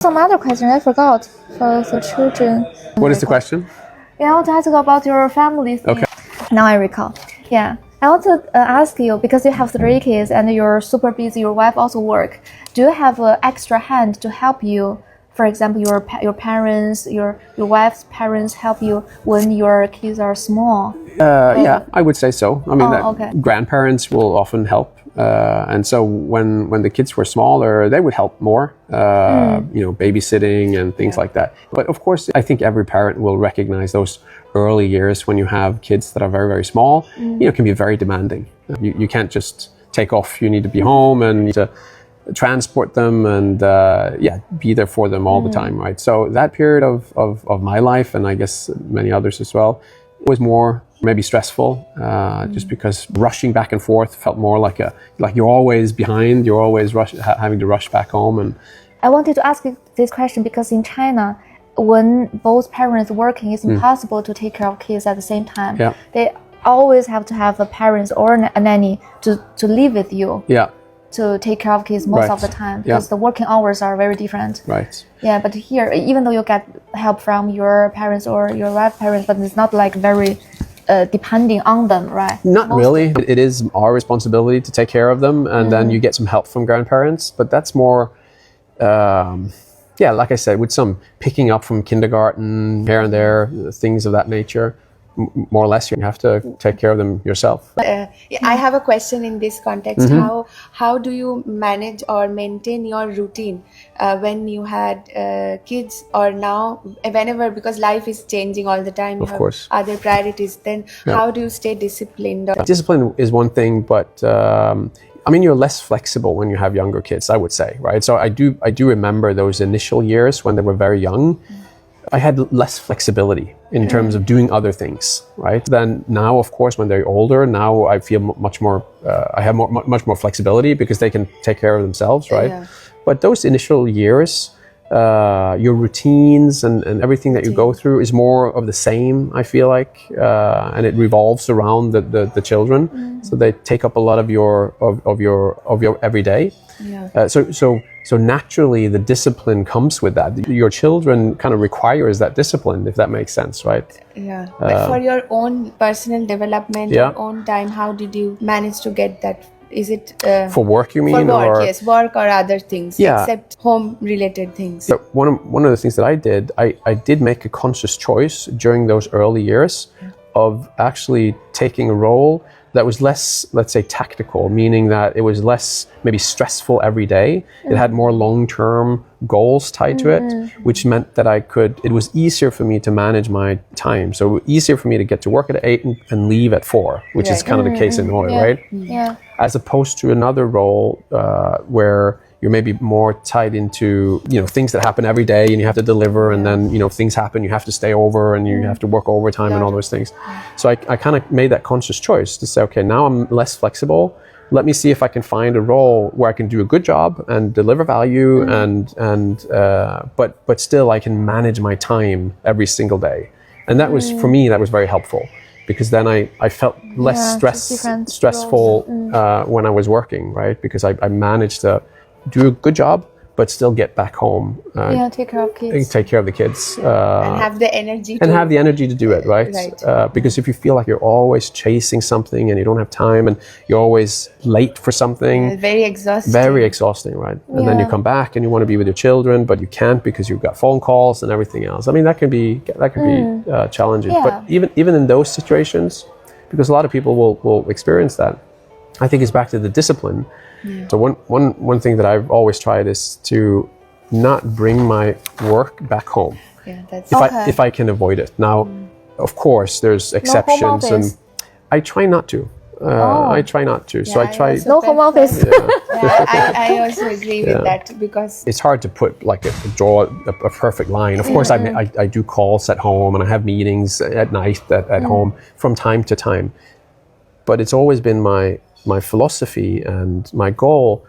some other question I forgot for the children. What is the question? Yeah, I want to ask you about your family thing. Okay. Now I recall. Yeah, I want to ask you, because you have 3 kids and you're super busy, your wife also work. Do you have an extra hand to help you? For example, your parents, your wife's parents help you when your kids are small? Yeah, I would say so. I mean, okay. Grandparents will often help. And so when the kids were smaller, they would help more, babysitting and things like that. But of course, I think every parent will recognize those early years when you have kids that are very, very small, can be very demanding. You can't just take off. You need to be home and you need to transport them and be there for them all the time, right? So that period of my life, and I guess many others as well, was more maybe stressful, just because rushing back and forth felt more like you're always behind, you're always having to rush back home. And I wanted to ask you this question because in China, when both parents working, it's impossible to take care of kids at the same time. Yeah. They always have to have a parent or a nanny to live with you. Yeah. To take care of kids most of the time, because the working hours are very different. Right. Yeah, but here, even though you get help from your parents or your wife's parents, but it's not like very depending on them, right? Not really. It is our responsibility to take care of them, and then you get some help from grandparents. But that's more, like I said, with some picking up from kindergarten here and there, things of that nature. More or less, you have to take care of them yourself. I have a question in this context. How do you manage or maintain your routine when you had kids, or now, whenever, because life is changing all the time, you have other priorities, then how do you stay disciplined? Discipline is one thing, but you're less flexible when you have younger kids, I would say, right? So I do remember those initial years when they were very young. I had less flexibility in terms of doing other things, right? Then now, of course, when they're older, now I feel much more, I have much more flexibility because they can take care of themselves, right? Yeah. But those initial years, your routines and everything that you go through is more of the same, I feel like, and it revolves around the children. So they take up a lot of your everyday. Yeah. So naturally, the discipline comes with that. Your children kind of requires that discipline, if that makes sense, right? Yeah. But for your own personal development, your own time, how did you manage to get that? Is it for work? You mean? For work, yes, work or other things, except home-related things. So one of the things that I did make a conscious choice during those early years of actually taking a role that was less, let's say, tactical, meaning that it was less maybe stressful every day. It had more long-term goals tied to it, which meant that it was easier for me to manage my time. So easier for me to get to work at 8 and leave at 4, which is kind of the case in Norway, right? Yeah. As opposed to another role where you're maybe more tied into, things that happen every day and you have to deliver, and then, things happen, you have to stay over and you have to work overtime and all those things. So I kind of made that conscious choice to say, okay, now I'm less flexible. Let me see if I can find a role where I can do a good job and deliver value but still I can manage my time every single day. And that was, for me, that was very helpful. Because then I felt less stressful when I was working, right? Because I managed to do a good job, but still get back home. Take care of kids. Take care of the kids. And have the energy. To do it, right? Because if you feel like you're always chasing something and you don't have time and you're always late for something. Very exhausting. Very exhausting, right? And then you come back and you want to be with your children, but you can't because you've got phone calls and everything else. I mean, that can be challenging. Yeah. But even in those situations, because a lot of people will experience that, I think it's back to the discipline. Yeah. So one thing that I've always tried is to not bring my work back home. Yeah, that's if I can avoid it. Now, of course, there's exceptions, and I try not to. I try not to. So I try. No home office. I also agree with that, because it's hard to put draw a perfect line. Of course, I do calls at home and I have meetings at night at home from time to time. But it's always been my philosophy and my goal.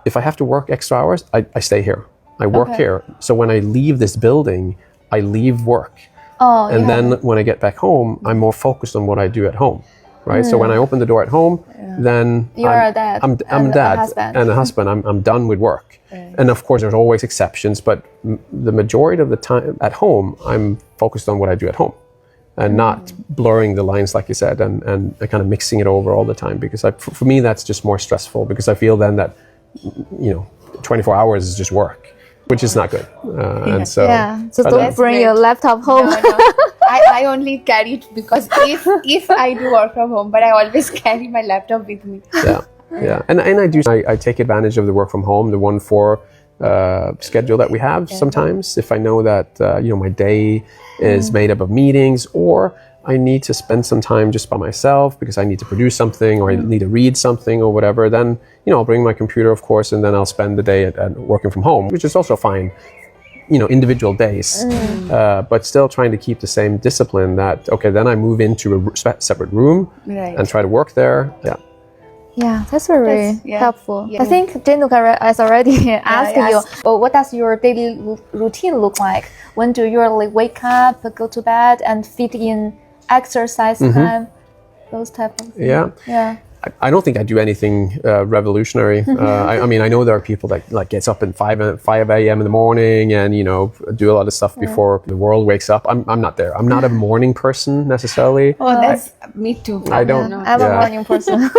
If I have to work extra hours, I stay here. I work here. So when I leave this building, I leave work. Then when I get back home, I'm more focused on what I do at home. right? So when I open the door at home, then You're a dad. I'm and a dad a husband. and a husband. I'm done with work. And of course, there's always exceptions, but the majority of the time at home, I'm focused on what I do at home and not blurring the lines, like you said, and kind of mixing it over all the time. Because for me, that's just more stressful because I feel then that, 24 hours is just work, which is not good. And so, So but, don't bring great. your laptop home. No. I only carry it because if I do work from home, but I always carry my laptop with me. yeah. And I take advantage of the work from home, the 1-4 schedule that we have sometimes. If I know that, my day is made up of meetings, or I need to spend some time just by myself because I need to produce something or I need to read something or whatever, then, I'll bring my computer, of course, and then I'll spend the day at working from home, which is also fine, individual days, but still trying to keep the same discipline that, okay, then I move into a separate room and try to work there. Yeah, that's very helpful. Yeah. I think Jenuka has already asked you, what does your daily routine look like? When do you usually wake up, go to bed, and fit in exercise time? Those type of things. Yeah. I don't think I do anything revolutionary. I know there are people that gets up at 5 a.m. in the morning and do a lot of stuff before the world wakes up. I'm not there. I'm not a morning person necessarily. Oh, that's me too. I don't. I'm a morning person.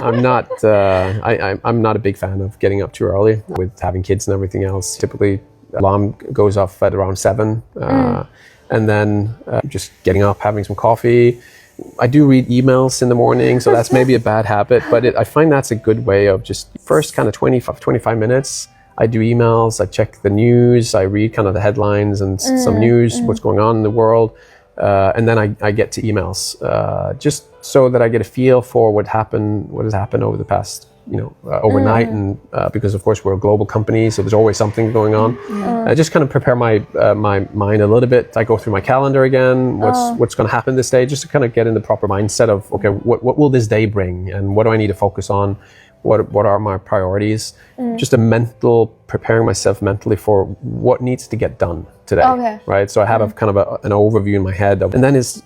I'm not. I'm not a big fan of getting up too early with having kids and everything else. Typically, alarm goes off at around 7, and then just getting up, having some coffee. I do read emails in the morning, so that's maybe a bad habit, but I find that's a good way of just first kind of 25 minutes. I do emails, I check the news, I read kind of the headlines and some news, what's going on in the world, and then I get to emails, just so that I get a feel for what has happened over the past, overnight, and because of course we're a global company, so there's always something going on. I just kind of prepare my mind a little bit. I go through my calendar again, what's going to happen this day, just to kind of get in the proper mindset of, okay, what will this day bring, and what do I need to focus on? What are my priorities? Just preparing myself mentally for what needs to get done today, right? So I have an overview in my head, and then is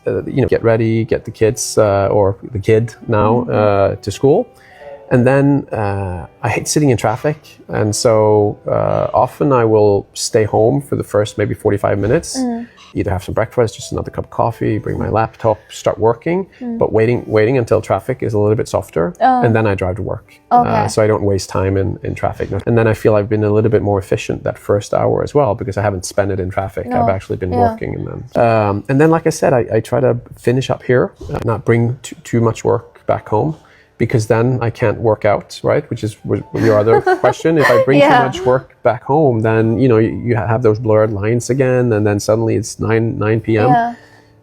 get ready, get the kids or the kid now to school. And then I hate sitting in traffic, and so often I will stay home for the first maybe 45 minutes, either have some breakfast, just another cup of coffee, bring my laptop, start working, but waiting until traffic is a little bit softer, and then I drive to work. So I don't waste time in traffic. And then I feel I've been a little bit more efficient that first hour as well, because I haven't spent it in traffic. I've actually been working in them. And then, like I said, I try to finish up here, not bring too much work back home, because then I can't work out, right? Which is your other question. If I bring too much work back home, then you have those blurred lines again, and then suddenly it's 9 p.m.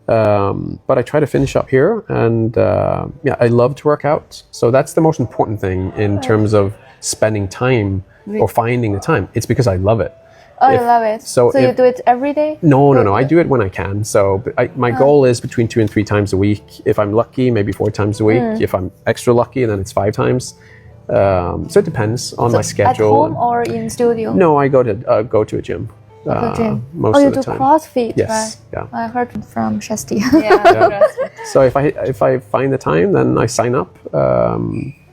But I try to finish up here, and I love to work out. So that's the most important thing in terms of spending time or finding the time. It's because I love it. Oh, you love it. So you do it every day? No. I do it when I can. So my goal is between 2 and 3 times a week. If I'm lucky, maybe 4 times a week. If I'm extra lucky, then it's 5 times. So it depends on my schedule. At home or in studio? No, I go to a gym. Most of the time. You do CrossFit, yes, right? Yeah. I heard from Shasti. So if I find the time, then I sign up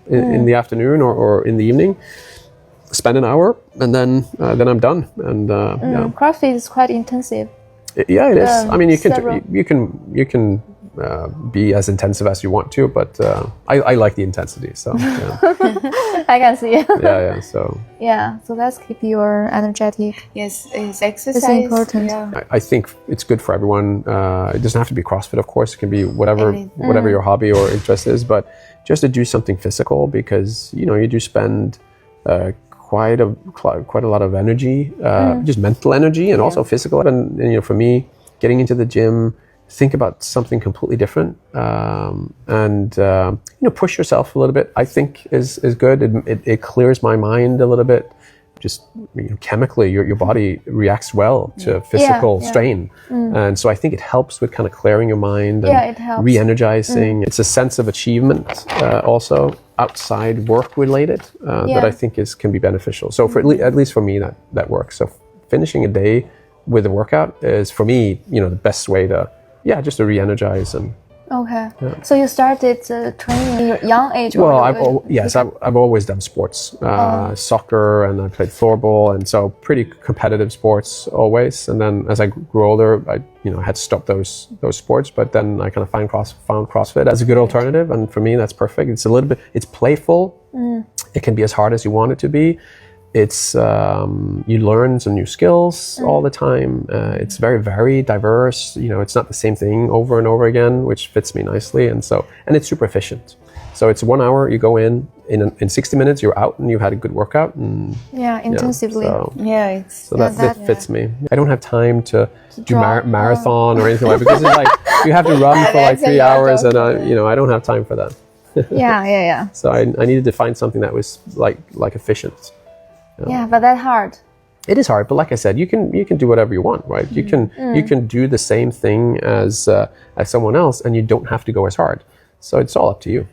in the afternoon or in the evening. Spend an hour, and then I'm done. And CrossFit is quite intensive. It is. I mean, you can be as intensive as you want to, but I like the intensity. So I can see. So let's keep you energetic. Yes, exercise. It's important. Yeah. I think it's good for everyone. It doesn't have to be CrossFit, of course. It can be whatever your hobby or interest is, but just to do something physical, because you do spend quite a lot of energy, just mental energy and also physical. And for me, getting into the gym, think about something completely different, and push yourself a little bit, I think is good. It clears my mind a little bit. Just chemically, your body reacts well to physical strain, and so I think it helps with kind of clearing your mind and it helps. re-energizing. It's a sense of achievement, also outside work related, that I think can be beneficial. So at least for me, that works. So finishing a day with a workout is, for me, the best way to just to re-energize and Okay. So you started training in your young age? Well, or I've always done sports, soccer, and I played floorball, and so pretty competitive sports always. And then as I grew older, I had to stop those sports. But then I kind of found CrossFit as a good alternative, and for me that's perfect. It's a little bit, it's playful. It can be as hard as you want it to be. It's you learn some new skills all the time. It's very diverse. It's not the same thing over and over again, which fits me nicely. And it's super efficient. So it's 1 hour. You go in 60 minutes. You're out, and you've had a good workout. And intensively. So that fits me. I don't have time to do marathon or anything like that, because it's like you have to run for like 3 hours, and I don't have time for that. Yeah. So I needed to find something that was like efficient. Yeah, but that's hard. It is hard, but like I said, you can do whatever you want, right? You can do the same thing as someone else, and you don't have to go as hard. So it's all up to you.